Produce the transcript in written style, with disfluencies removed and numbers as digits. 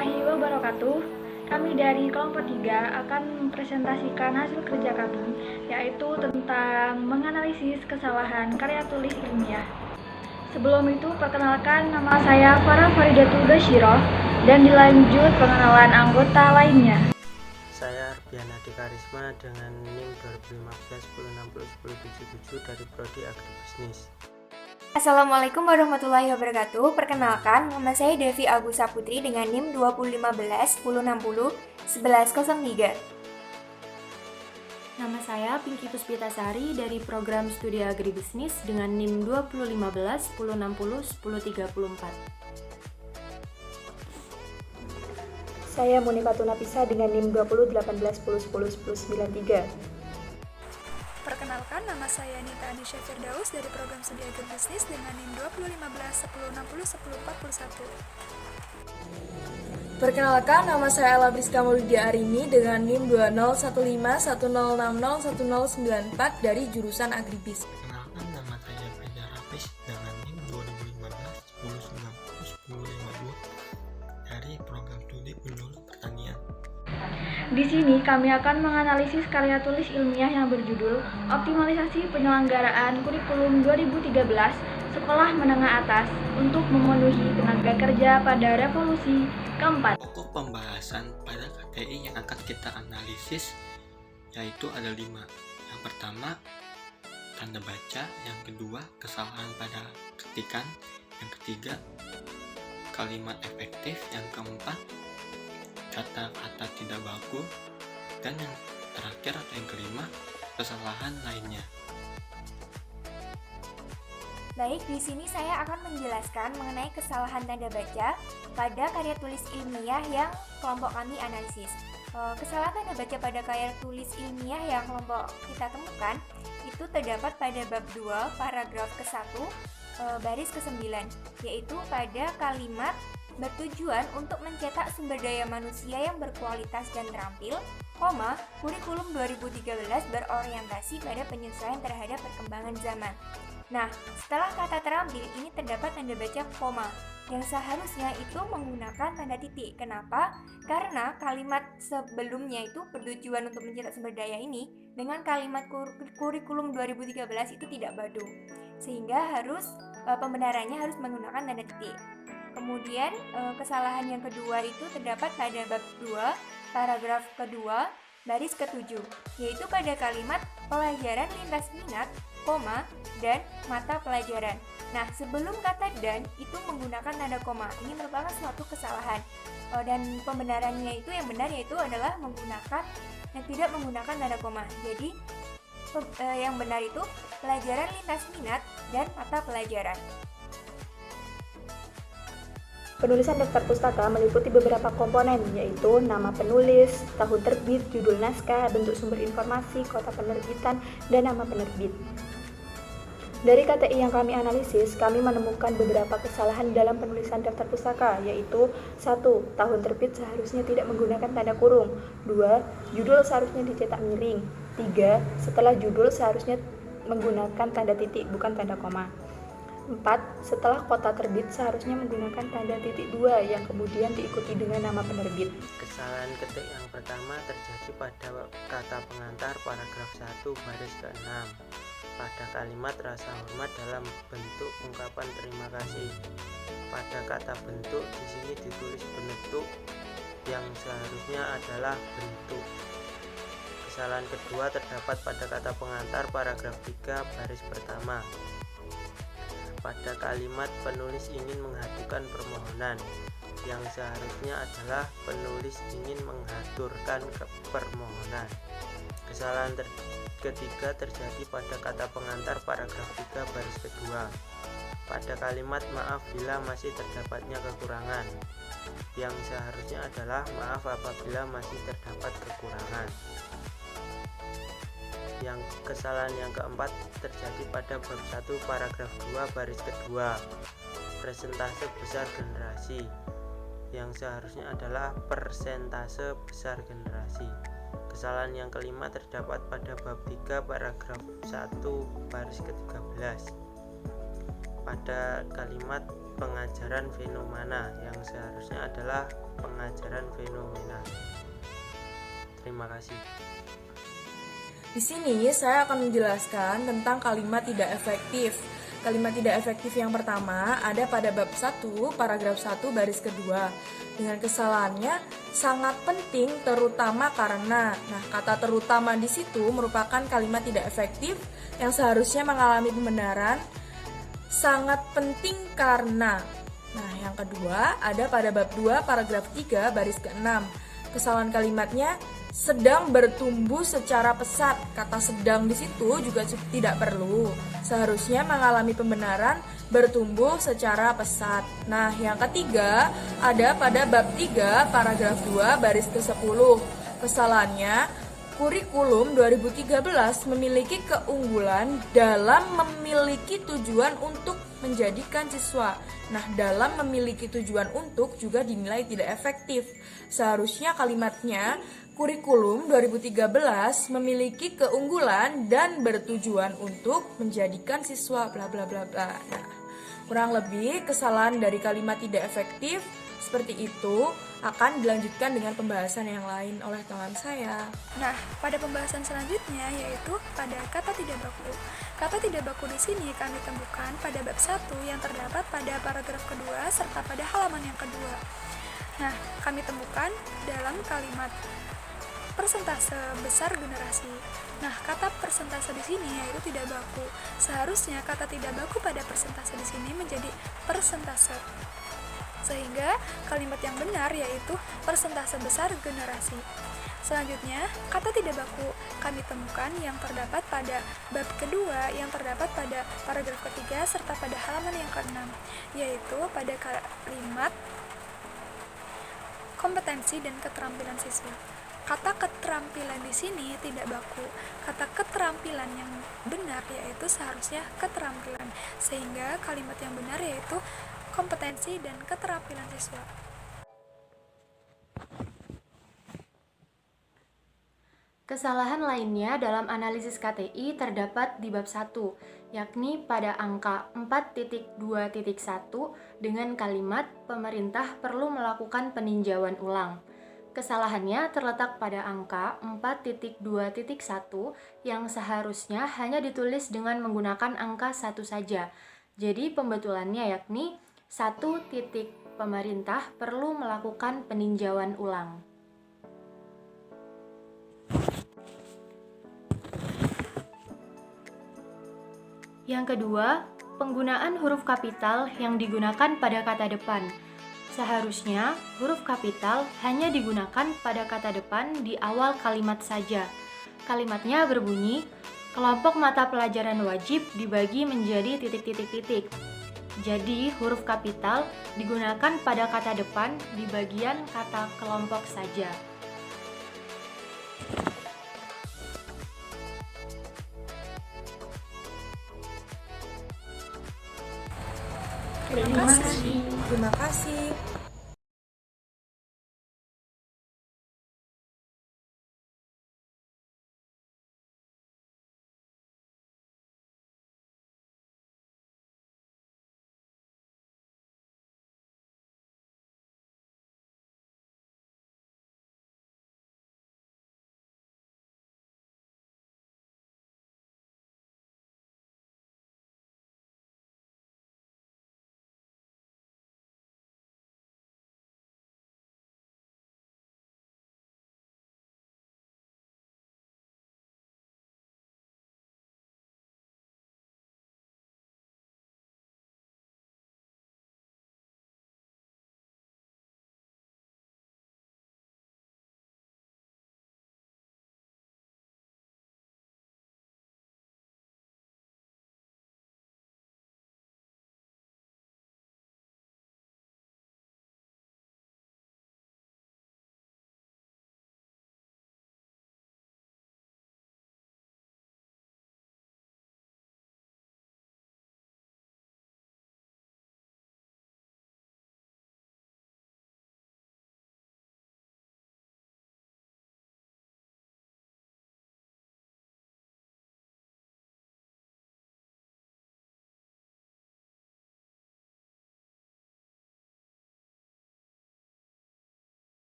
warahmatullahi wabarakatuh. Kami dari kelompok 3 akan mempresentasikan hasil kerja kami, yaitu tentang menganalisis kesalahan karya tulis ilmiah. Sebelum itu, perkenalkan, nama saya Farah Faridatul Basyiroh, dan dilanjut pengenalan anggota lainnya. Saya Arbiana Dikarisma dengan NIM 2015 1060 1077 dari Prodi Agribisnis. Assalamualaikum warahmatullahi wabarakatuh. Perkenalkan, nama saya Devi Agusa Putri dengan NIM 2015 1060 1103. Nama saya Pinky Puspitasari dari program studi agribisnis dengan NIM 2015 1060 1034. Saya Monika Tunapisa dengan NIM 2018 10 10 10 93. Perkenalkan, nama saya Nita Anisha Firdaus dari program studi agribisnis dengan NIM 2015 1060 1040. Perkenalkan, nama saya Ella Briska Mauludia Arini dengan NIM 201510601094 dari jurusan Agribis. Perkenalkan, nama saya Fajar Hafiz dengan NIM 2015 1090 1052 dari program studi penyuluh pertanian. Di sini kami akan menganalisis karya tulis ilmiah yang berjudul Optimalisasi Penyelenggaraan Kurikulum 2013 Sekolah Menengah Atas untuk Memenuhi Tenaga Kerja pada Revolusi keempat. Pokok pembahasan pada KTI yang akan kita analisis yaitu ada 5. Yang pertama, tanda baca. Yang kedua, kesalahan pada ketikan. Yang ketiga, kalimat efektif. Yang keempat, kata-kata tidak baku. Dan yang terakhir atau yang kelima, kesalahan lainnya. Baik, di sini saya akan menjelaskan mengenai kesalahan tanda baca pada karya tulis ilmiah yang kelompok kami analisis. Kesalahan tanda baca pada karya tulis ilmiah yang kelompok kita temukan itu terdapat pada bab 2 paragraf ke-1 baris ke-9, yaitu pada kalimat bertujuan untuk mencetak sumber daya manusia yang berkualitas dan terampil, kurikulum 2013 berorientasi pada penyesuaian terhadap perkembangan zaman. Nah, setelah kata terampil ini terdapat tanda baca koma, yang seharusnya itu menggunakan tanda titik. Kenapa? Karena kalimat sebelumnya itu bertujuan untuk mencetak sumber daya ini dengan kalimat kurikulum 2013 itu tidak badu, sehingga pembenarannya harus menggunakan tanda titik. Kemudian kesalahan yang kedua itu terdapat pada bab 2 paragraf kedua baris ke-7, yaitu pada kalimat pelajaran lintas minat, dan mata pelajaran. Nah, sebelum kata dan itu menggunakan tanda koma. Ini merupakan suatu kesalahan. Dan pembenarannya itu yang benar yaitu adalah tidak menggunakan tanda koma. Jadi yang benar itu pelajaran lintas minat dan mata pelajaran. Penulisan daftar pustaka meliputi beberapa komponen, yaitu nama penulis, tahun terbit, judul naskah, bentuk sumber informasi, kota penerbitan, dan nama penerbit. Dari KTI yang kami analisis, kami menemukan beberapa kesalahan dalam penulisan daftar pustaka, yaitu 1. Tahun terbit seharusnya tidak menggunakan tanda kurung. 2. Judul seharusnya dicetak miring. 3. Setelah judul seharusnya menggunakan tanda titik, bukan tanda koma. 4. Setelah kota terbit seharusnya menggunakan tanda titik 2 yang kemudian diikuti dengan nama penerbit. Kesalahan ketik yang pertama terjadi pada kata pengantar paragraf 1 baris ke-6 pada kalimat rasa hormat dalam bentuk ungkapan terima kasih. Pada kata bentuk di sini ditulis bentuk yang seharusnya adalah bentuk. Kesalahan kedua terdapat pada kata pengantar paragraf 3 baris pertama. Pada kalimat penulis ingin mengajukan permohonan, yang seharusnya adalah penulis ingin mengaturkan permohonan. Kesalahan ketiga terjadi pada kata pengantar paragraf 3 baris kedua. Pada kalimat maaf bila masih terdapatnya kekurangan, yang seharusnya adalah maaf apabila masih terdapat kekurangan. Yang kesalahan yang keempat terjadi pada bab 1 paragraf 2 baris kedua, persentase besar generasi, yang seharusnya adalah persentase besar generasi. Kesalahan yang kelima terdapat pada bab 3 paragraf 1 baris ke-13. Pada kalimat pengajaran fenomena yang seharusnya adalah pengajaran fenomena. Terima kasih. Di sini saya akan menjelaskan tentang kalimat tidak efektif. Kalimat tidak efektif yang pertama ada pada bab 1, paragraf 1, baris kedua. Dengan kesalahannya sangat penting terutama karena. Nah, kata terutama di situ merupakan kalimat tidak efektif yang seharusnya mengalami pembenaran sangat penting karena. Nah, yang kedua ada pada bab 2, paragraf 3, baris ke-6. Kesalahan kalimatnya sedang bertumbuh secara pesat. Kata sedang di situ juga tidak perlu. Seharusnya mengalami pembenaran bertumbuh secara pesat. Nah, yang ketiga ada pada bab 3, paragraf 2, baris ke-10. Kesalahannya, kurikulum 2013 memiliki keunggulan dalam memiliki tujuan untuk menjadikan siswa. Nah, dalam memiliki tujuan untuk juga dinilai tidak efektif. Seharusnya kalimatnya, kurikulum 2013 memiliki keunggulan dan bertujuan untuk menjadikan siswa bla bla bla bla. Nah, kurang lebih kesalahan dari kalimat tidak efektif seperti itu akan dilanjutkan dengan pembahasan yang lain oleh teman saya. Nah, pada pembahasan selanjutnya yaitu pada kata tidak baku. Kata tidak baku di sini kami temukan pada bab 1 yang terdapat pada paragraf kedua serta pada halaman yang kedua. Nah, kami temukan dalam kalimat persentase besar generasi. Nah, kata persentase di sini yaitu tidak baku. Seharusnya kata tidak baku pada persentase di sini menjadi persentase. Sehingga kalimat yang benar yaitu persentase besar generasi. Selanjutnya, kata tidak baku kami temukan yang terdapat pada bab kedua yang terdapat pada paragraf ketiga serta pada halaman yang ke-6, yaitu pada kalimat kompetensi dan keterampilan siswa. Kata keterampilan di sini tidak baku. Kata keterampilan yang benar yaitu seharusnya keterampilan. Sehingga kalimat yang benar yaitu kompetensi dan keterampilan siswa. Kesalahan lainnya dalam analisis KTI terdapat di bab 1, yakni pada angka 4.2.1 dengan kalimat pemerintah perlu melakukan peninjauan ulang. Kesalahannya terletak pada angka 4.2.1 yang seharusnya hanya ditulis dengan menggunakan angka 1 saja. Jadi pembetulannya yakni 1. Pemerintah perlu melakukan peninjauan ulang. Yang kedua, penggunaan huruf kapital yang digunakan pada kata depan. Seharusnya huruf kapital hanya digunakan pada kata depan di awal kalimat saja. Kalimatnya berbunyi, kelompok mata pelajaran wajib dibagi menjadi titik-titik-titik. Jadi huruf kapital digunakan pada kata depan di bagian kata kelompok saja. Terima kasih.